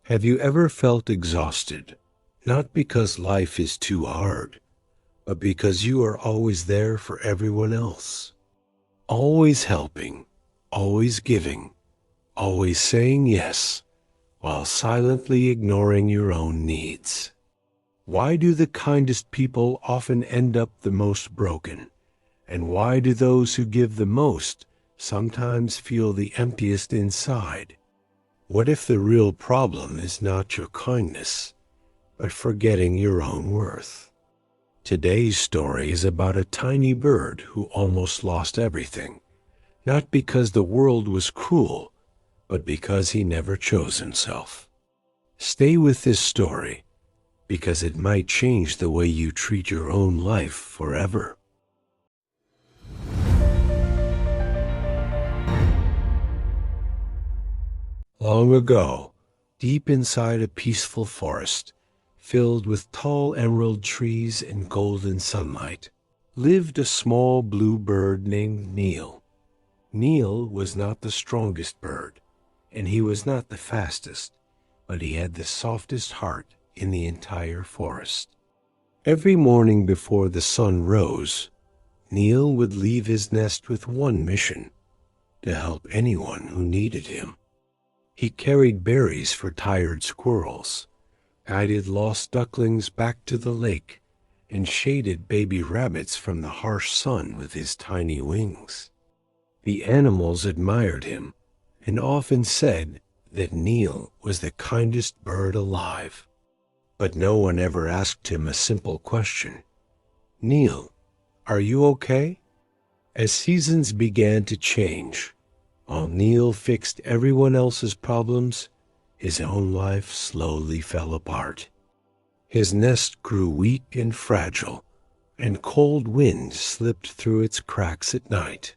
Have you ever felt exhausted, not because life is too hard, but because you are always there for everyone else? Always helping, always giving, always saying yes, while silently ignoring your own needs. Why do the kindest people often end up the most broken? And why do those who give the most sometimes feel the emptiest inside? What if the real problem is not your kindness, but forgetting your own worth? Today's story is about a tiny bird who almost lost everything, not because the world was cruel, but because he never chose himself. Stay with this story, because it might change the way you treat your own life forever. Long ago, deep inside a peaceful forest, filled with tall emerald trees and golden sunlight, lived a small blue bird named Neel. Neel was not the strongest bird, and he was not the fastest, but he had the softest heart in the entire forest. Every morning before the sun rose, Neel would leave his nest with one mission: to help anyone who needed him. He carried berries for tired squirrels, guided lost ducklings back to the lake, and shaded baby rabbits from the harsh sun with his tiny wings. The animals admired him and often said that Neel was the kindest bird alive. But no one ever asked him a simple question: "Neel, are you okay?" As seasons began to change, while Neel fixed everyone else's problems, his own life slowly fell apart. His nest grew weak and fragile, and cold winds slipped through its cracks at night.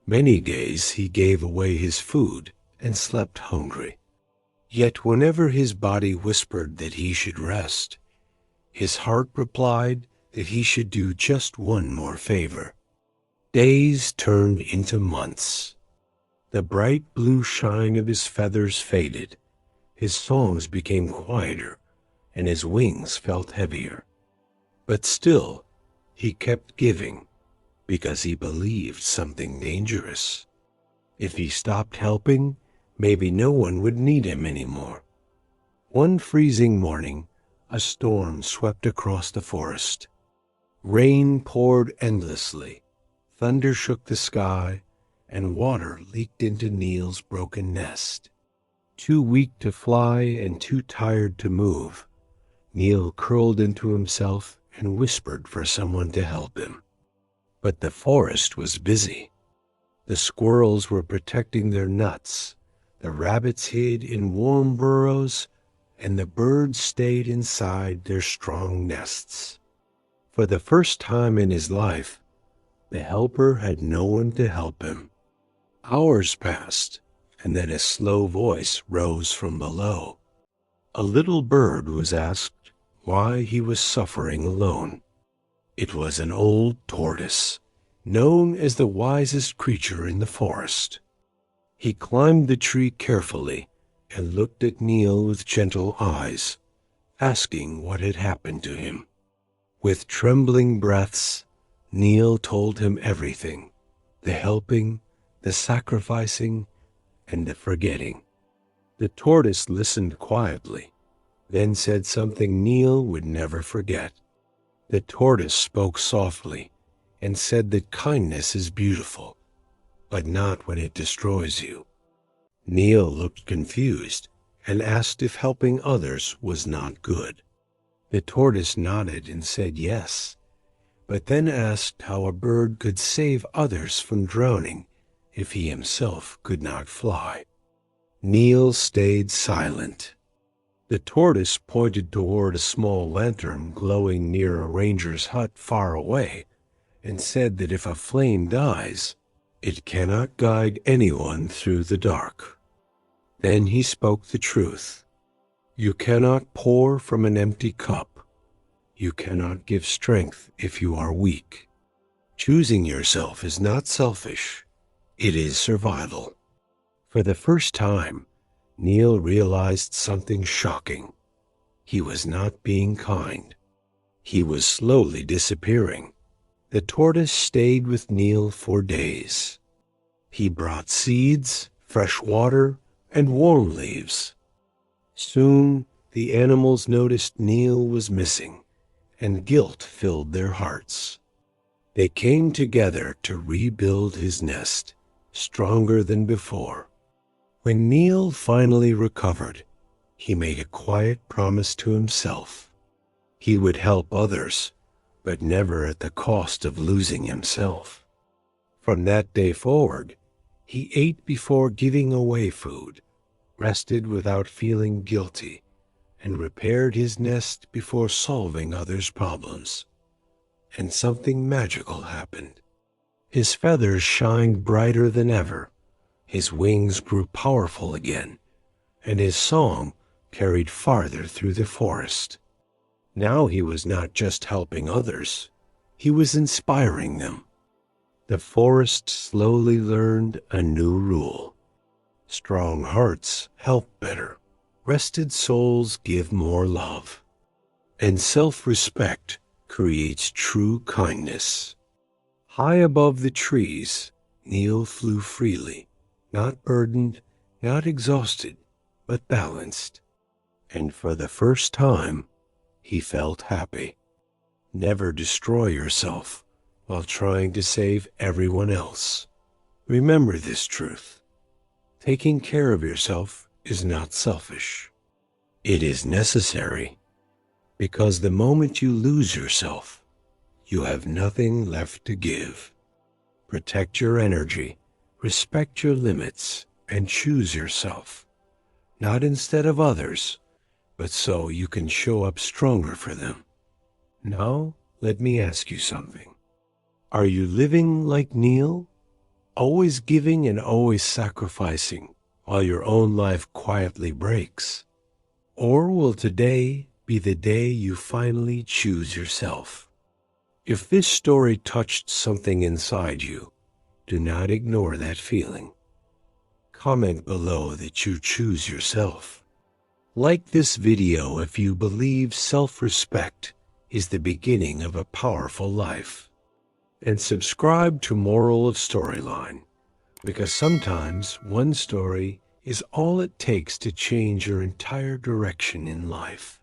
Many days he gave away his food and slept hungry. Yet whenever his body whispered that he should rest, his heart replied that he should do just one more favor. Days turned into months. The bright blue shine of his feathers faded, his songs became quieter, and his wings felt heavier. But still, he kept giving, because he believed something dangerous. If he stopped helping, maybe no one would need him anymore. One freezing morning, a storm swept across the forest. Rain poured endlessly, thunder shook the sky, and water leaked into Neel's broken nest. Too weak to fly and too tired to move, Neel curled into himself and whispered for someone to help him. But the forest was busy. The squirrels were protecting their nuts, the rabbits hid in warm burrows, and the birds stayed inside their strong nests. For the first time in his life, the helper had no one to help him. Hours passed, and then a slow voice rose from below. A little bird was asked why he was suffering alone. It was an old tortoise, known as the wisest creature in the forest. He climbed the tree carefully and looked at Neel with gentle eyes, asking what had happened to him. With trembling breaths, Neel told him everything: the helping, the sacrificing, and the forgetting. The tortoise listened quietly, then said something Neel would never forget. The tortoise spoke softly and said that kindness is beautiful, but not when it destroys you. Neel looked confused and asked if helping others was not good. The tortoise nodded and said yes, but then asked how a bird could save others from drowning if he himself could not fly. Neel stayed silent. The tortoise pointed toward a small lantern glowing near a ranger's hut far away and said that if a flame dies, it cannot guide anyone through the dark. Then he spoke the truth. You cannot pour from an empty cup. You cannot give strength if you are weak. Choosing yourself is not selfish. It is survival. For the first time, Neel realized something shocking. He was not being kind. He was slowly disappearing. The tortoise stayed with Neel for days. He brought seeds, fresh water, and warm leaves. Soon, the animals noticed Neel was missing, and guilt filled their hearts. They came together to rebuild his nest, stronger than before. When Neel finally recovered, he made a quiet promise to himself. He would help others, but never at the cost of losing himself. From that day forward, he ate before giving away food, rested without feeling guilty, and repaired his nest before solving others' problems. And something magical happened. His feathers shined brighter than ever, his wings grew powerful again, and his song carried farther through the forest. Now he was not just helping others, he was inspiring them. The forest slowly learned a new rule. Strong hearts help better, rested souls give more love, and self-respect creates true kindness. High above the trees, Neel flew freely, not burdened, not exhausted, but balanced. And for the first time, he felt happy. Never destroy yourself while trying to save everyone else. Remember this truth. Taking care of yourself is not selfish. It is necessary, because the moment you lose yourself, you have nothing left to give. Protect your energy, respect your limits, and choose yourself, not instead of others, but so you can show up stronger for them. Now, let me ask you something. Are you living like Neel? Always giving and always sacrificing, while your own life quietly breaks? Or will today be the day you finally choose yourself? If this story touched something inside you, do not ignore that feeling. Comment below that you choose yourself. Like this video if you believe self-respect is the beginning of a powerful life. And subscribe to Moral of Storyline, because sometimes one story is all it takes to change your entire direction in life.